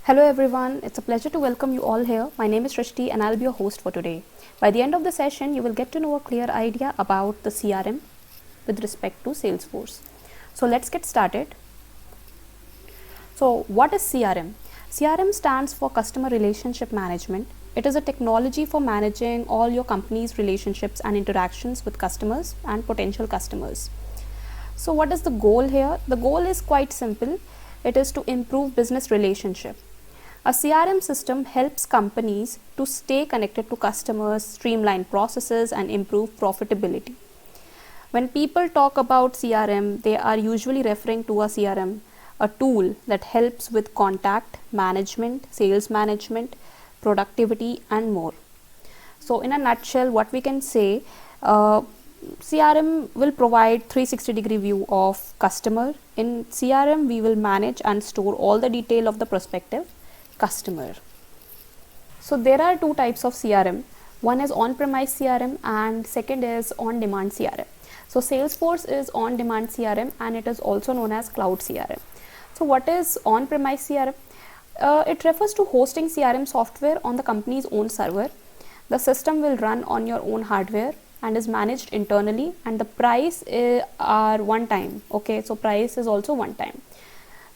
Hello everyone, it's a pleasure to welcome you all here. My name is Shrishti and I'll be your host for today. By the end of the session, you will get to know a clear idea about the CRM with respect to Salesforce. So let's get started. So what is CRM? CRM stands for Customer Relationship Management. It is a technology for managing all your company's relationships and interactions with customers and potential customers. So what is the goal here? The goal is quite simple. It is to improve business relationship. A CRM system helps companies to stay connected to customers, streamline processes, and improve profitability. When people talk about CRM, they are usually referring to a CRM, a tool that helps with contact management, sales management, productivity, and more. So, in a nutshell, what we can say, CRM will provide 360-degree view of customer. In CRM, we will manage and store all the detail of the prospective customer. So there are two types of CRM. One is on-premise CRM and second is on-demand CRM. So Salesforce is on-demand CRM and it is also known as Cloud CRM. So what is on-premise CRM? It refers to hosting CRM software on the company's own server. The system will run on your own hardware and is managed internally, and the price are one time. Okay, so price is also one time.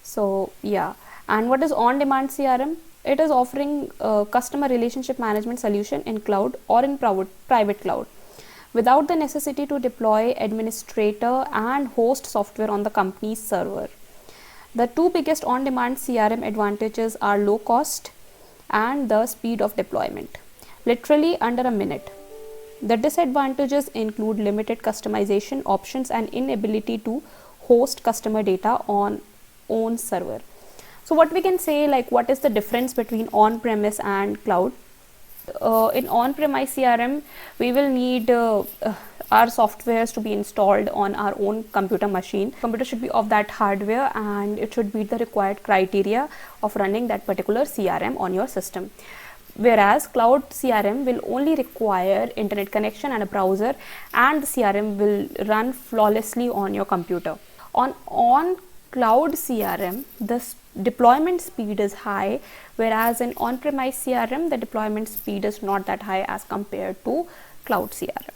So yeah. And what is on-demand CRM? It is offering a customer relationship management solution in cloud or in private cloud without the necessity to deploy, administrator and host software on the company's server. The two biggest on-demand CRM advantages are low cost and the speed of deployment, literally under a minute. The disadvantages include limited customization options and inability to host customer data on own server. So what we can say, like, what is the difference between on-premise and cloud? In on-premise CRM, we will need our softwares to be installed on our own computer machine. Computer should be of that hardware and it should meet the required criteria of running that particular CRM on your system. Whereas cloud CRM will only require internet connection and a browser, and the CRM will run flawlessly on your computer. On cloud CRM, the deployment speed is high, whereas in on-premise CRM, the deployment speed is not that high as compared to cloud CRM.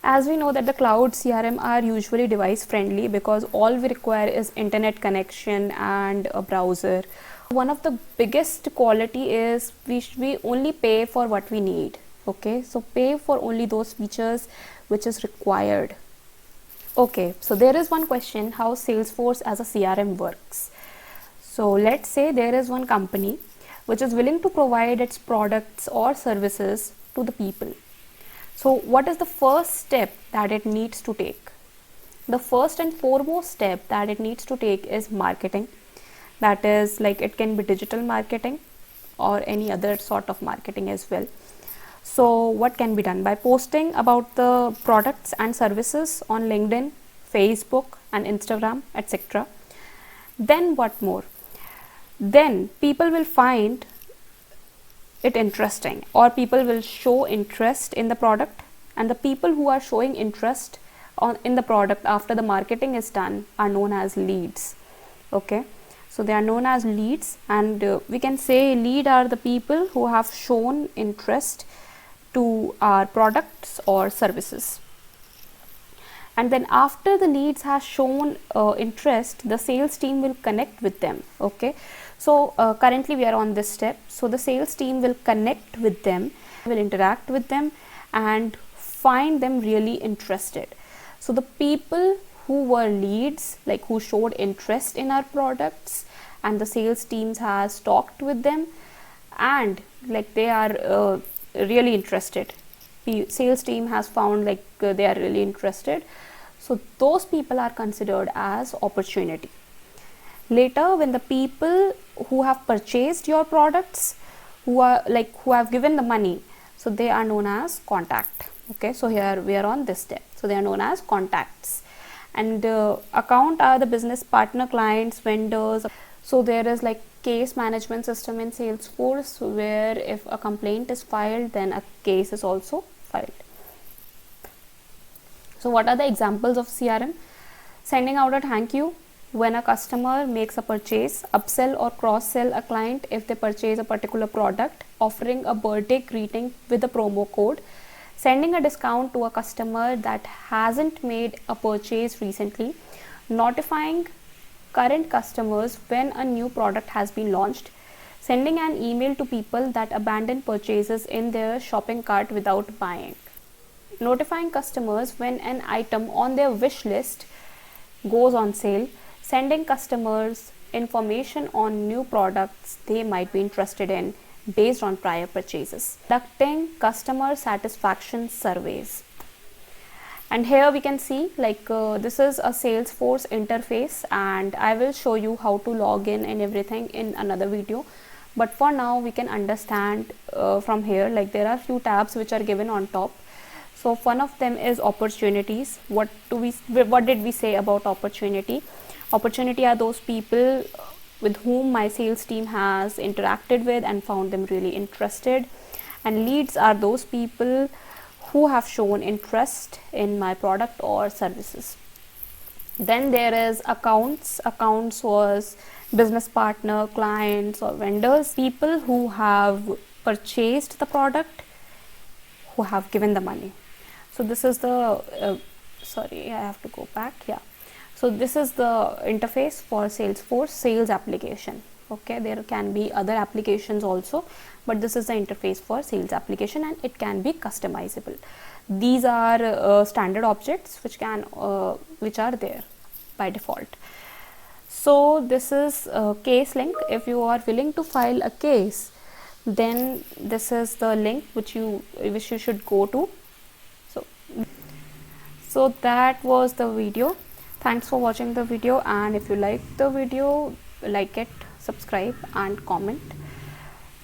As we know that the cloud CRM are usually device friendly because all we require is internet connection and a browser. One of the biggest quality is we only pay for what we need. Okay, so pay for only those features which is required. Okay, so there is one question, how Salesforce as a CRM works. So let's say there is one company which is willing to provide its products or services to the people. So what is the first step that it needs to take? The first and foremost step that it needs to take is marketing. That is, like, it can be digital marketing or any other sort of marketing as well. So what can be done? By posting about the products and services on LinkedIn, Facebook and Instagram, etc. Then what more? Then people will find it interesting, or people will show interest in the product, and the people who are showing interest in the product after the marketing is done are known as leads. Okay, so they are known as leads, and we can say lead are the people who have shown interest to our products or services. And then after the leads has shown interest, the sales team will connect with them. Okay, so currently we are on this step. So the sales team will connect with them, will interact with them and find them really interested. So the people who were leads, like who showed interest in our products, and the sales teams has talked with them and like they are really interested. Sales team has found like they are really interested. So those people are considered as opportunity. Later, when the people who have purchased your products, who have given the money, so they are known as contact. Okay, so here we are on this step. So they are known as contacts. And account are the business partner, clients, vendors. So there is like case management system in Salesforce where if a complaint is filed, then a case is also filed. So what are the examples of CRM? Sending out a thank you when a customer makes a purchase, upsell or cross sell a client if they purchase a particular product, offering a birthday greeting with a promo code, sending a discount to a customer that hasn't made a purchase recently, notifying current customers when a new product has been launched, sending an email to people that abandon purchases in their shopping cart without buying, notifying customers when an item on their wish list goes on sale, sending customers information on new products they might be interested in based on prior purchases, conducting customer satisfaction surveys. And here we can see this is a Salesforce interface, and I will show you how to log in and everything in another video. But for now we can understand from here, there are few tabs which are given on top. So one of them is opportunities. What did we say about opportunity? Opportunity are those people with whom my sales team has interacted with and found them really interested, and leads are those people who have shown interest in my product or services. Then there is accounts. Accounts was business partner, clients or vendors, people who have purchased the product, who have given the money. So this is the sorry, I have to go back. Yeah, so this is the interface for Salesforce sales application. Okay, there can be other applications also, but this is the interface for sales application, and it can be customizable. These are standard objects which are there by default. So this is a case link. If you are willing to file a case, then this is the link which you should go to. So that was the video. Thanks for watching the video, and if you like the video, like it, subscribe and comment,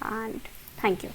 and thank you.